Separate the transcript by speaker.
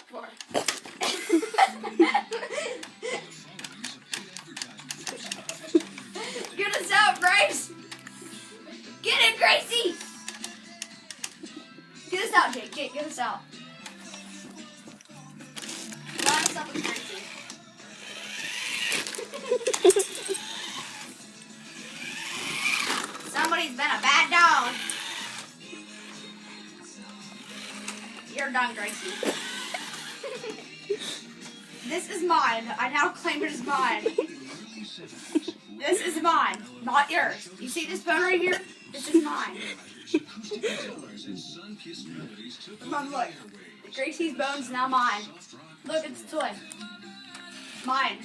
Speaker 1: for? Get us out, Grace! Get in, Gracie! Get us out, Jake. Jake, get us out. Line us up with Gracie. Somebody's been a bad dog. You're done, Gracie. This is mine. I now claim it as mine. This is mine, not yours. You see this bone right here? This is mine. Come on, look. Gracie's bone's now mine. Look, it's a toy. Mine.